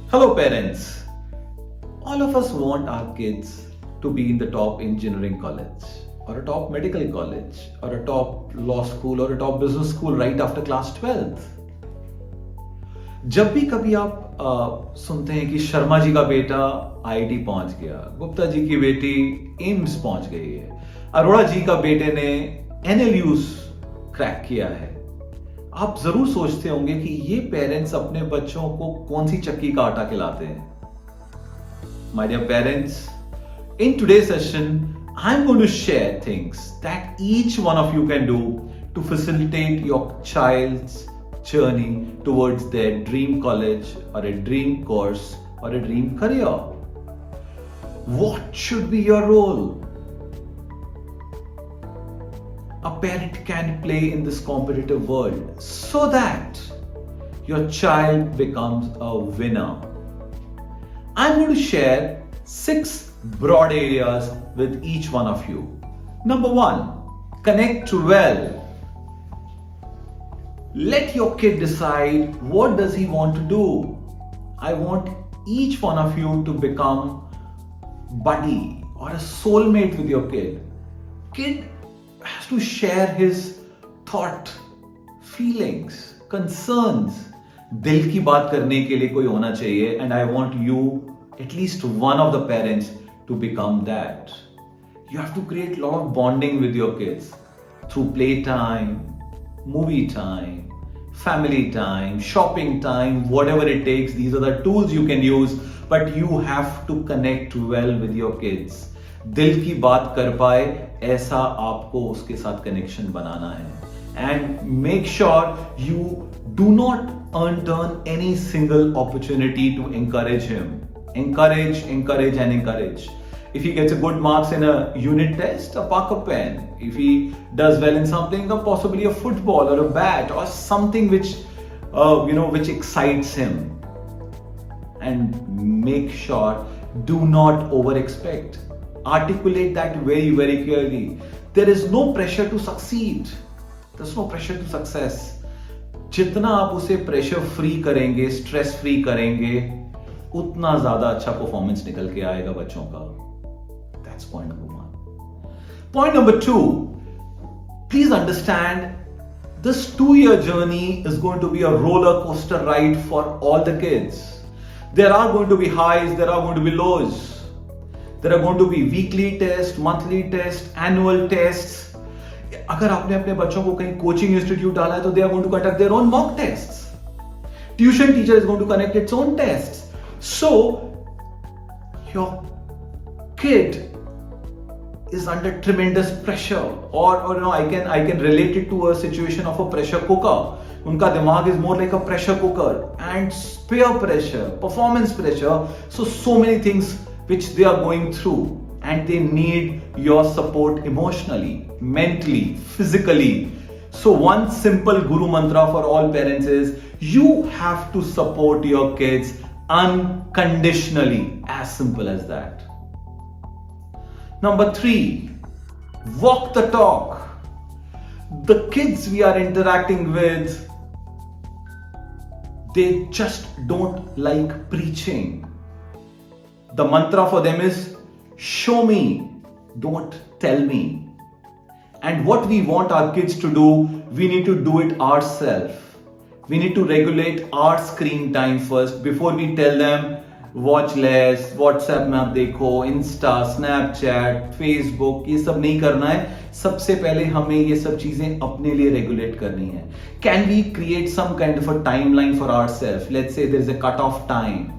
Hello parents. All of us want our kids to be in the top engineering college or a top medical college or a top law school or a top business school right after class 12th. जब भी कभी आप सुनते हैं कि शर्मा जी का बेटा IIT पहुंच गया, गुप्ता जी की बेटी एम्स पहुंच गई है, अरोड़ा जी का बेटे ने एनएलयूज क्रैक किया है, आप जरूर सोचते होंगे कि ये पेरेंट्स अपने बच्चों को कौन सी चक्की का आटा खिलाते हैं. My dear parents, in today's session, I'm going to share things that each one of you can do to facilitate your child's journey towards their dream college or a dream course or a dream career. What should be your role? A parent can play in this competitive world so that your child becomes a winner. I'm going to share 6 broad areas with each one of you. Number 1, connect well. Let your kid decide what does he want to do. I want each one of you to become buddy or a soulmate with your kid. Kid has to share his thought, feelings, concerns. दिल की बात करने के लिए कोई होना चाहिए, and I want you, at least one of the parents, to become that. You have to create a lot of bonding with your kids through playtime, movie time, family time, shopping time, whatever it takes. These are the tools you can use, but you have to connect well with your kids. दिल की बात कर पाए ऐसा आपको उसके साथ connection बनाना है. And make sure you do not turn any single opportunity to encourage him. Encourage and encourage. If he gets a good marks in a unit test, a Parker pen. If he does well in something, possibly a football or a bat or something which which excites him. And make sure do not over expect. Articulate that very, very clearly. There is no pressure to succeed. There's no pressure to success. जितना आप उसे pressure free करेंगे, stress free करेंगे, उतना ज्यादा अच्छा performance निकल के आएगा बच्चों का. That's point number 1. Point number 2, please understand this 2-year journey is going to be a roller coaster ride for all the kids. There are going to be highs, there are going to be lows. There are going to be weekly tests, monthly tests, annual tests. अगर आपने अपने बच्चों को कहीं coaching institute डाला है तो they are going to conduct their own mock tests. Tuition teacher is going to conduct its own tests. So your kid is under tremendous pressure, or I can relate it to a situation of a pressure cooker. उनका दिमाग is more like a pressure cooker, and peer pressure, performance pressure, so many things which they are going through, and they need your support emotionally, mentally, physically. So one simple guru mantra for all parents is you have to support your kids unconditionally. As simple as that. Number 3, walk the talk. The kids we are interacting with, they just don't like preaching. The mantra for them is show me, don't tell me. And what we want our kids to do, we need to do it ourselves. We need to regulate our screen time first before we tell them watch less, WhatsApp में आप देखो, Insta, Snapchat, Facebook, ये सब नहीं करना है. सबसे पहले हमें ये सब चीजें अपने लिए रेगुलेट करनी है. Can we create some kind of a timeline for ourselves? Let's say there is a cut-off time.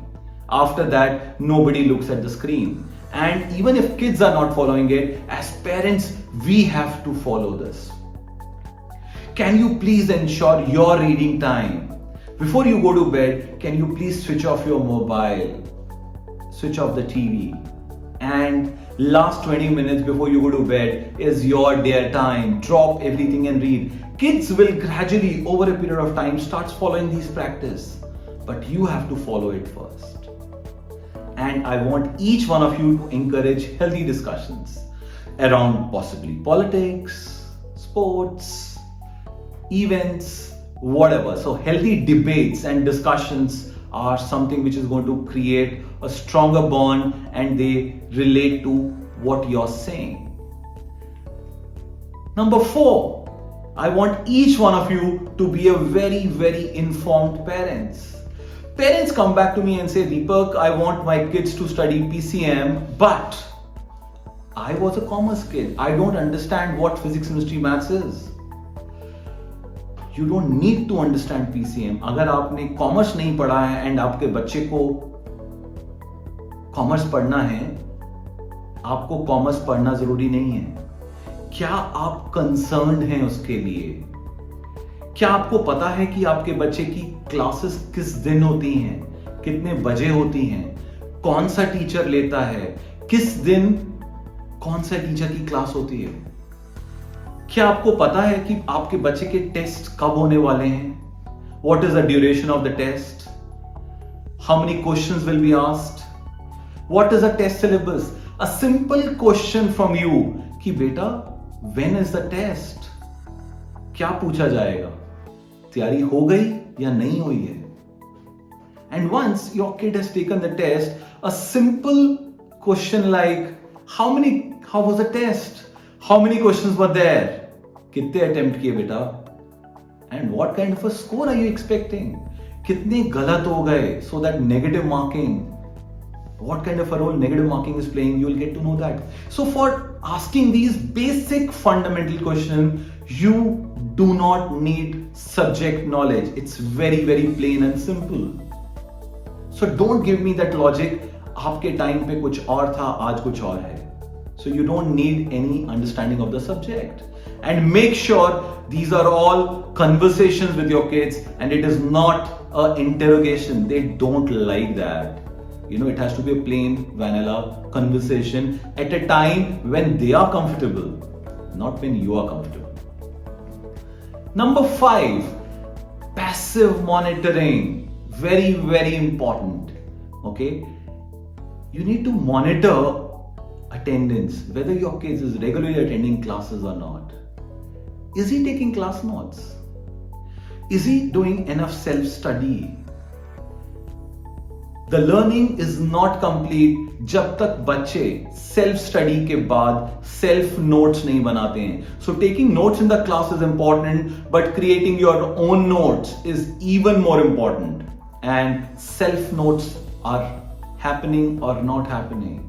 After that, nobody looks at the screen. And even if kids are not following it, as parents, we have to follow this. Can you please ensure your reading time? Before you go to bed, can you please switch off your mobile, switch off the TV, and last 20 minutes before you go to bed is your dear time. Drop everything and read. Kids will gradually, over a period of time, start following these practice, but you have to follow it first. And I want each one of you to encourage healthy discussions around possibly politics, sports, events, whatever. So healthy debates and discussions are something which is going to create a stronger bond and they relate to what you're saying. Number 4, I want each one of you to be a very, very informed parents. Parents come back to me and say, Deepak, I want my kids to study PCM, but I was a commerce kid. I don't understand what physics, chemistry, maths is. You don't need to understand PCM. अगर आपने commerce नहीं पढ़ा है and आपके बच्चे को commerce पढ़ना है, आपको कॉमर्स पढ़ना जरूरी नहीं है. क्या आप कंसर्न्ड हैं उसके लिए? क्या आपको पता है कि आपके बच्चे की क्लासेस किस दिन होती हैं, कितने बजे होती हैं, कौन सा टीचर लेता है, किस दिन कौन सा टीचर की क्लास होती है? क्या आपको पता है कि आपके बच्चे के टेस्ट कब होने वाले हैं? What is the duration of the test? How many questions will be asked? What is the test syllabus? A simple question from you कि बेटा when is the test? क्या पूछा जाएगा? तैयारी हो गई या नहीं हुई है? And once your kid has taken the test, a simple question like how was the test? How many questions were there? कितने अटेम्प्ट किए बेटा? And what kind of a score are you expecting? कितने गलत हो गए? So that negative marking, what kind of a role negative marking is playing, you will get to know that. So for asking these basic fundamental questions, you do not need subject knowledge. It's very, very plain and simple. So don't give me that logic. आपके time पे कुछ और था, आज कुछ और है. So you don't need any understanding of the subject. And make sure these are all conversations with your kids and it is not an interrogation. They don't like that. You know, it has to be a plain vanilla conversation at a time when they are comfortable, not when you are comfortable. Number 5, passive monitoring. Very, very important. Okay. You need to monitor attendance, whether your kid is regularly attending classes or not. Is he taking class notes? Is he doing enough self-study? The learning is not complete जब तक बच्चे self study के बाद self notes नहीं बनाते हैं. So taking notes in the class is important, but creating your own notes is even more important. And self notes are happening or not happening.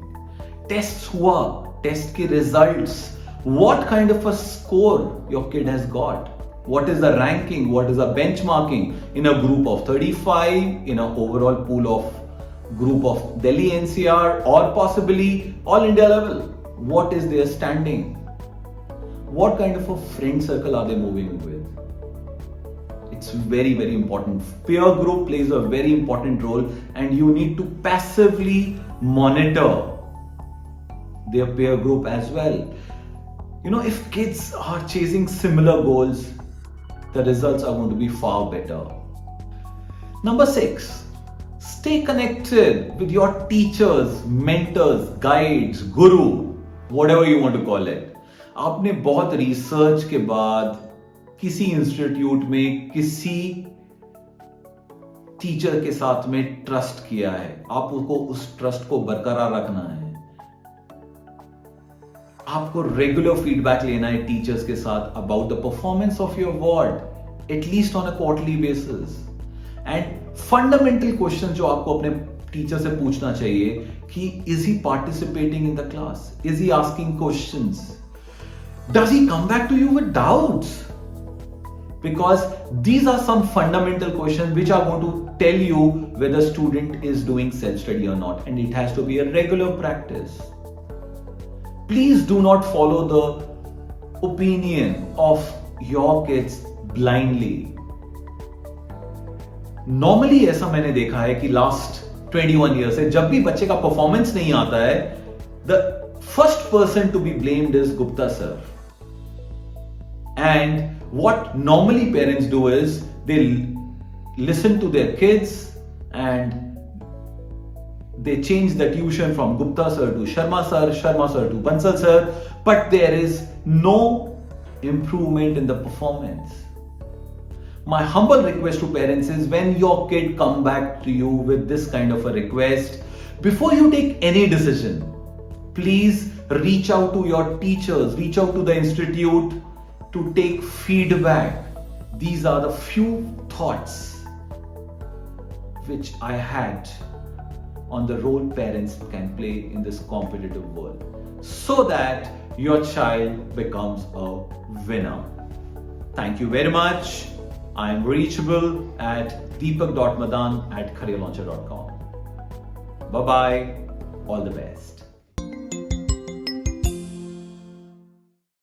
Tests हुआ, test के results, what kind of a score your kid has got, what is the ranking, what is the benchmarking in a group of 35, in an overall pool of group of Delhi NCR or possibly all India level, what is their standing, what kind of a friend circle are they moving with. It's very, very important. Peer group plays a very important role and you need to passively monitor their peer group as well. You know, if kids are chasing similar goals, the results are going to be far better. Number 6, stay connected with your teachers, mentors, guides, guru, whatever you want to call it. आपने बहुत research के बाद किसी institute में किसी teacher के साथ में ट्रस्ट किया है, आपको उस ट्रस्ट को बरकरार रखना है. आपको रेगुलर फीडबैक लेना है टीचर्स के साथ about the performance of your ward at least on a quarterly basis. And fundamental question जो आपको अपने टीचर से पूछना चाहिए कि is he participating in the class, is he asking questions, does he come back to you with doubts, because these are some fundamental questions which are going to tell you whether student is doing self study or not, and it has to be a regular practice. Please do not follow the opinion of your kids blindly. Normally ऐसा मैंने देखा है कि last 21 years से जब भी बच्चे का परफॉर्मेंस नहीं आता है, the first person to be blamed is Gupta sir. And what normally parents do is they listen to their kids and they change the tuition from Gupta sir to Sharma sir to Bansal sir, but there is no improvement in the performance. My humble request to parents is, when your kid come back to you with this kind of a request, before you take any decision, please reach out to your teachers, reach out to the institute to take feedback. These are the few thoughts which I had on the role parents can play in this competitive world, so that your child becomes a winner. Thank you very much. I am reachable at deepak.madan@careerlauncher.com. Bye bye. All the best.